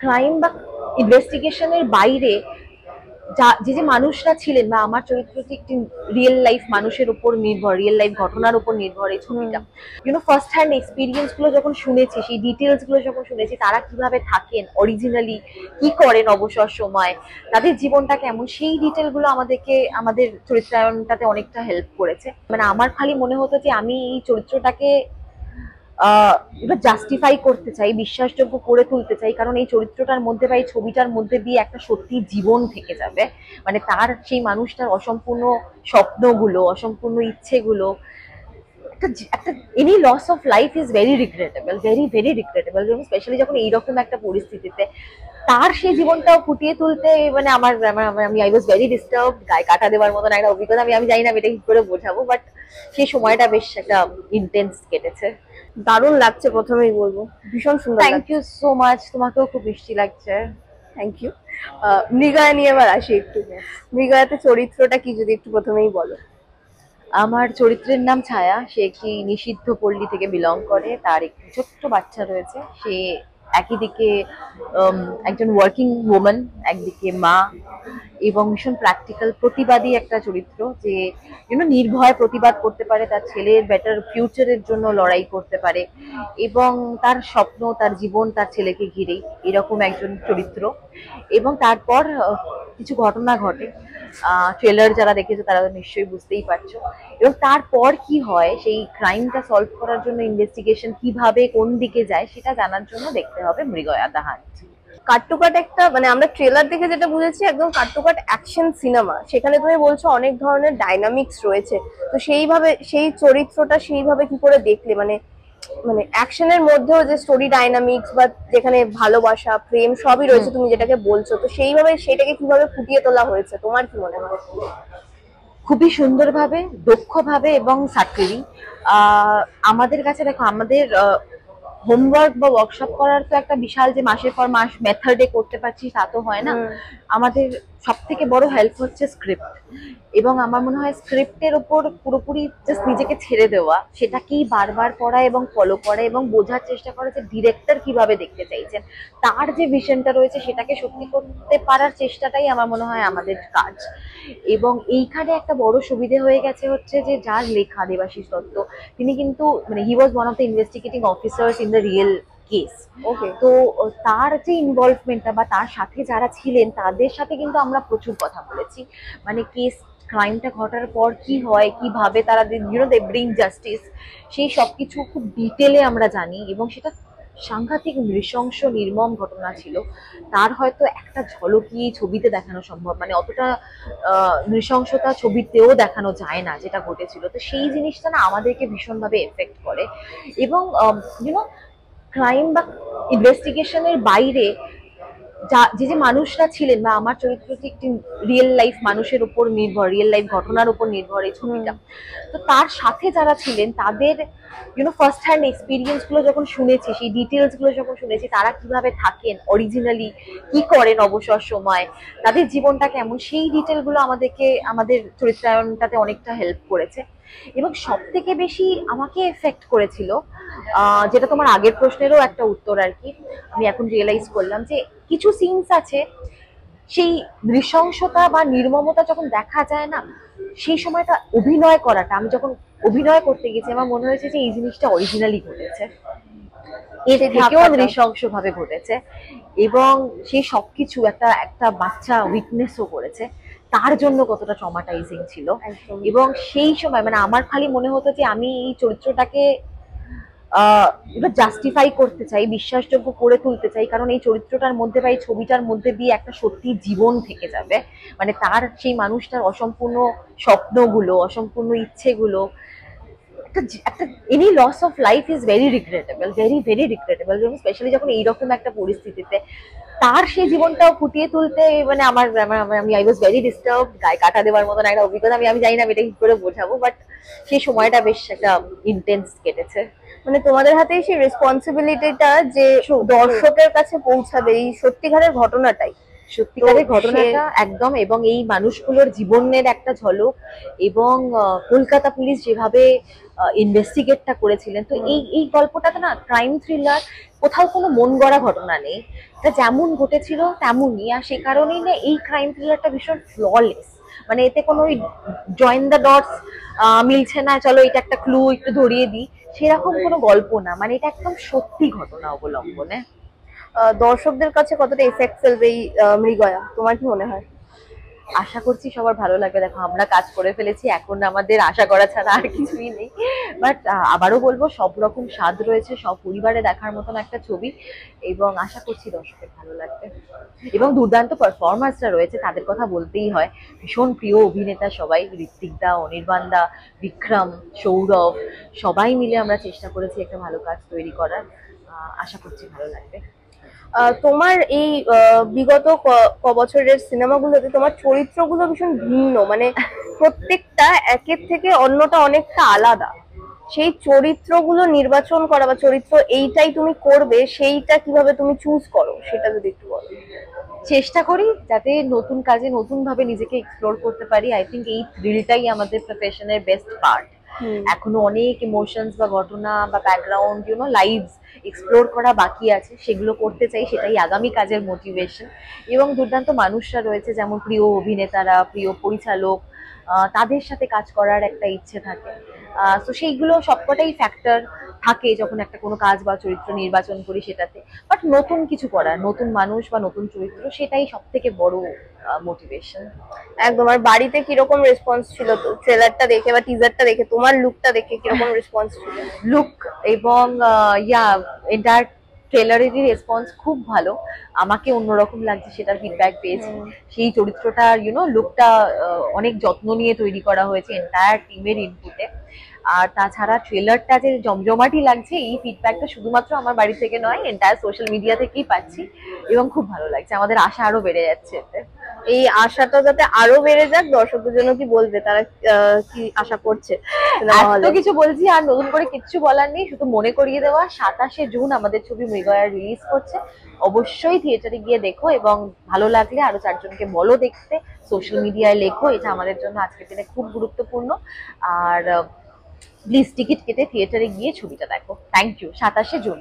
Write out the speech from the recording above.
Crime বা ইনভেস্টিগেশনের বাইরে যে যে মানুষরা ছিলেন বা আমার চরিত্রটি একটি রিয়েল লাইফ মানুষের উপর নির্ভর, রিয়েল লাইফ ঘটনার উপর নির্ভর এই ছবিটা। ফার্স্ট হ্যান্ড এক্সপিরিয়েন্স গুলো যখন শুনেছি, সেই ডিটেলস গুলো যখন শুনেছি, তারা কিভাবে থাকেন অরিজিনালি, কি করেন অবসর সময়, তাদের জীবনটা কেমন, সেই ডিটেল গুলো আমাদেরকে আমাদের চরিত্রায়নটাতে অনেকটা হেল্প করেছে। মানে আমার খালি মনে হতো যে আমি এই চরিত্রটাকে এবার জাস্টিফাই করতে চাই, বিশ্বাসযোগ্য করে তুলতে চাই, কারণ এই চরিত্রটার মধ্যে বা এই ছবিটার মধ্যে দিয়ে একটা সত্যি জীবন থেকে যাবে। মানে তার সেই মানুষটার অসম্পূর্ণ স্বপ্নগুলো, অসম্পূর্ণ ইচ্ছেগুলো, একটা একটা any loss of life is very regrettable, very very regrettable, এবং স্পেশালি যখন এইরকম একটা পরিস্থিতিতে তার সেই জীবনটাও ফুটিয়ে তুলতে, মানে আমি আই ওয়াজ ভেরি ডিস্টার্ব, গায়ে কাটা দেওয়ার মতন একটা অভিজ্ঞতা। আমি জানি না এটা কি করে বোঝাবো, বাট সেই সময়টা বেশ একটা ইন্টেন্স কেটেছে। দারুণ লাগছে, প্রথমেই বলবো ভীষণ সুন্দর। থ্যাংক ইউ সো মাচ, তোমাকেও খুব মিষ্টি লাগছে। Thank you. মৃগয়া নিয়ে এবার আসি একটু। মৃগয়াতে চরিত্রটা কি যদি একটু প্রথমেই বলো। আমার চরিত্রের নাম ছায়া, সে একটি নিষিদ্ধ পল্লী থেকে বিলং করে, তার একটি ছোট্ট বাচ্চা রয়েছে। সে একই দিকে একজন ওয়ার্কিং ওম্যান, একদিকে মা, এবং ভীষণ প্র্যাকটিক্যাল প্রতিবাদী একটা চরিত্র, যে নির্ভয় প্রতিবাদ করতে পারে, তার ছেলের বেটার ফিউচারের জন্য লড়াই করতে পারে, এবং তার স্বপ্ন, তার জীবন তার ছেলেকে ঘিরেই, এরকম একজন চরিত্র। এবং তারপর কিছু ঘটনা ঘটে, ট্রেলার যারা দেখেছো তারা নিশ্চয়ই বুঝতেই পারছো। এবং তারপর কি হয়, সেই ক্রাইমটা সলভ করার জন্য ইনভেস্টিগেশন কিভাবে কোন দিকে যায়, সেটা জানার জন্য দেখতে হবে Mrigaya the hunt. Cut to cut একটা, মানে আমরা ট্রেলার দেখে যেটা বুঝেছি একদম cut to cut action cinema. সেখানে তুমি বলছো অনেক ধরনের ডাইনামিক্স রয়েছে, তো সেইভাবে সেই চরিত্রটা সেইভাবে কি করে দেখলে, মানে মানে অ্যাকশনের মধ্যেও যে স্টোরি ডাইনামিক্স বা যেখানে ভালোবাসা প্রেম সবই রয়েছে তুমি যেটাকে বলছো, তো সেইভাবে সেটাকে কিভাবে ফুটিয়ে তোলা হয়েছে তোমার কি মনে হয়? খুবই সুন্দরভাবে, দক্ষভাবে এবং সাটলি। আমাদের কাছে দেখো, আমাদের হোমওয়ার্ক বা ওয়ার্কশপ করার তো একটা বিশাল, যে মাসের পর মাস মেথডে করতে পারছি তা তো হয় না। আমাদের সব থেকে বড় হেল্প হচ্ছে স্ক্রিপ্ট, এবং আমার মনে হয় স্ক্রিপ্টের ওপর পুরোপুরি জাস্ট নিজেকে ছেড়ে দেওয়া, সেটাকেই বারবার পড়া এবং ফলো করা এবং বোঝার চেষ্টা করা যে ডিরেক্টর কিভাবে দেখতে চাইছেন, তার যে ভিশনটা রয়েছে সেটাকে সত্যি করতে পারার চেষ্টাটাই আমার মনে হয় আমাদের কাজ। এবং এইখানে একটা বড় সুবিধে হয়ে গেছে হচ্ছে যে যার লেখা দেবাশিস দত্ত, তিনি কিন্তু মানে he was one of the investigating officers in the real case. Okay. তো তার যে ইনভলভমেন্টটা বা তার সাথে যারা ছিলেন তাদের সাথে কিন্তু আমরা প্রচুর কথা বলেছি। মানে কেস ক্রাইমটা ঘটার পর কি হয়, কিভাবে তারা দে ব্রিং জাস্টিস, সেই সবকিছু খুব ডিটেলে আমরা জানি, এবং সেটা সাংঘাতিক নৃশংস নির্মম ঘটনা ছিল। তার হয়তো একটা ঝলকি ছবিতে দেখানো সম্ভব, মানে অতটা নৃশংসতা ছবিতেও দেখানো যায় না যেটা ঘটেছিল। তো সেই জিনিসটা না আমাদেরকে ভীষণভাবে এফেক্ট করে। এবং ক্রাইম বা ইনভেস্টিগেশনের বাইরে যে যে মানুষরা ছিলেন বা আমার চরিত্রটি একটি রিয়েল লাইফ মানুষের উপর নির্ভর, রিয়েল লাইফ ঘটনার উপর নির্ভর এই ছবিটা। তো তার সাথে যারা ছিলেন তাদের ফার্স্ট হ্যান্ড এক্সপিরিয়েন্স গুলো যখন শুনেছি, সেই ডিটেলস গুলো যখন শুনেছি, তারা কিভাবে থাকেন অরিজিনালি, কি করেন অবসর সময়, তাদের জীবনটা কেমন, সেই ডিটেল গুলো আমাদেরকে আমাদের চরিত্রায়নটাতে অনেকটা হেল্প করেছে। এবং সব থেকে বেশি আমাকে এফেক্ট করেছিল, যেটা তোমার আগের প্রশ্নেরও একটা উত্তর আর কি, আমি এখন রিয়েলাইজ করলাম যে কিছু সিনস আছে, সেই নৃশংসতা বা নির্মমতা যখন দেখা যায় না, সেই সময়টা অভিনয় করাটা, আমি যখন অভিনয় করতে গেছি আমার মনে হয়েছে যে এই জিনিসটা অরিজিনালি ঘটেছে, এর থেকেও নৃশংস ভাবে ঘটেছে, এবং সেই সবকিছু একটা একটা বাচ্চা উইটনেসও করেছে, তার জন্য কতটা ট্রমাটাইজিং ছিল। এবং সেই সময় মানে আমার খালি মনে হতো যে আমি এই চরিত্রটাকে এবার জাস্টিফাই করতে চাই, বিশ্বাসযোগ্য করে তুলতে চাই, কারণ এই চরিত্রটার মধ্যে বা এই ছবিটার মধ্যে দিয়ে একটা সত্যি জীবন থেকে যাবে। মানে তার সেই মানুষটার অসম্পূর্ণ স্বপ্নগুলো, অসম্পূর্ণ ইচ্ছেগুলো, একটা একটা any loss of life is very regrettable, very very regrettable, এবং স্পেশালি যখন এইরকম একটা পরিস্থিতিতে তার সেই জীবনটাও ফুটিয়ে তুলতে, মানে আমি আই ওয়াজ ভেরি ডিস্টার্ব, গায়ে কাটা দেওয়ার মতন একটা অভিজ্ঞতা। আমি জানি না এটা কি করে বোঝাবো, বাট সেই সময়টা বেশ একটা ইন্টেন্স কেটেছে। মানে তোমাদের হাতেই সেই রেসপন্সিবিলিটিটা যে দর্শকের কাছে পৌঁছাবে এই সত্যিকারের ঘটনাটাই, সত্যিকারের ঘটনাটা একদম, এবং এই মানুষগুলোর জীবনের একটা ঝলক, এবং কলকাতা পুলিশ যেভাবে ইনভেস্টিগেটটা করেছিলেন। তো এই এই গল্পটাতে না ক্রাইম থ্রিলার কোথাও কোনো মন গড়া ঘটনা নেই, এটা যেমন ঘটেছিল তেমনই। আর সে কারণেই না এই ক্রাইম থ্রিলারটা ভীষণ ফ্ললেস, মানে এতে কোনো ওই জয়েন দ্য ডটস মিলছে না, চলো এটা একটা ক্লু একটু ধরিয়ে দিই, সেরকম কোনো গল্প না, মানে এটা একদম সত্যি ঘটনা অবলম্বনে। দর্শকদের কাছে কতটা এফেক্ট ফেলবে এই মৃগয়া, তোমার কি মনে হয়? আশা করছি সবার ভালো লাগবে। দেখো আমরা কাজ করে ফেলেছি, এখন আমাদের আশা করা ছাড়া আর কিছুই নেই। বাট আবারও বলবো, সব রকম স্বাদ রয়েছে, সব পরিবারে দেখার মতন একটা ছবি, এবং আশা করছি দর্শকের ভালো লাগবে। এবং দুর্দান্ত পারফরম্যান্সটা রয়েছে, তাদের কথা বলতেই হয়। ভীষণ প্রিয় অভিনেতা সবাই, ঋত্বিক দা, অনির্বাণ দা, বিক্রম, সৌরভ, সবাই মিলে আমরা চেষ্টা করেছি একটা ভালো কাজ তৈরি করার। আশা করছি ভালো লাগবে। তোমার এই বিগত বছরের সিনেমাগুলোতে তোমার চরিত্রগুলো ভীষণ ভিন্ন, মানে প্রত্যেকটা একের থেকে অন্যটা অনেকটা আলাদা। সেই চরিত্রগুলো নির্বাচন করা বা চরিত্র এইটাই তুমি করবে সেইটা কিভাবে তুমি চুজ করো, সেটা যদি একটু বলো। চেষ্টা করি যাতে নতুন কাজে নতুন ভাবে নিজেকে এক্সপ্লোর করতে পারি। আই থিঙ্ক এই থ্রিলটাই আমাদের প্রফেশনের বেস্ট পার্ট। এখনো অনেক ইমোশনস বা ঘটনা বা ব্যাকগ্রাউন্ড লাইভস এক্সপ্লোর করা বাকি আছে, সেগুলো করতে চাই, সেটাই আগামী কাজের মোটিভেশন। এবং দুর্দান্ত মানুষরা রয়েছে, যেমন প্রিয় অভিনেতারা, প্রিয় পরিচালক, তাদের সাথে কাজ করার একটা ইচ্ছে থাকে। তো সেইগুলো সবকটাই ফ্যাক্টর থাকে যখন একটা কোনো কাজ বা চরিত্র নির্বাচন করি সেটাতে। বাট নতুন কিছু করার, নতুন মানুষ বা নতুন চরিত্র, সেটাই সব থেকে বড় মোটিভেশন। একদম। আর বাড়িতে কিরকম রেসপন্স ছিল ট্রেলারটা দেখে বা টিজারটা দেখে, তোমার লুকটা দেখে কিরকম রেসপন্স ছিল? লুক এবং এন্টায়ার ট্রেলারেরই রেসপন্স খুব ভালো। আমাকে অন্যরকম লাগছে সেটার ফিডব্যাক পেয়েছি। সেই চরিত্রটার লুকটা অনেক যত্ন নিয়ে তৈরি করা হয়েছে এন্টায়ার টিমের ইনপুটে। আর তাছাড়া ট্রেলারটা যে জমজমাটি লাগছে, এই ফিডব্যাকটা শুধুমাত্র আমার বাড়ি থেকে নয়, এন্টায়ার সোশ্যাল মিডিয়া থেকেই পাচ্ছি, এবং খুব ভালো লাগছে। আমাদের আশা আরো বেড়ে যাচ্ছে এতে। এই আশাটা যাতে আরো বেড়ে যাক, দর্শকদের জন্য কি বলবে, তারা কি আশা করছে? এত কিছু বলছি, আর নতুন করে কিচ্ছু বলার নেই, শুধু মনে করিয়ে দেওয়া, 27শে জুন আমাদের ছবি মৃগয়া রিলিজ করছে। অবশ্যই থিয়েটারে গিয়ে দেখো, এবং ভালো লাগলে আরো 4জনকে বলো দেখতে, সোশ্যাল মিডিয়ায় লেখো, এটা আমাদের জন্য আজকের দিনে খুব গুরুত্বপূর্ণ। আর প্লিজ টিকিট কেটে থিয়েটারে গিয়ে ছবিটা দেখো। Thank you. 27শে জুন।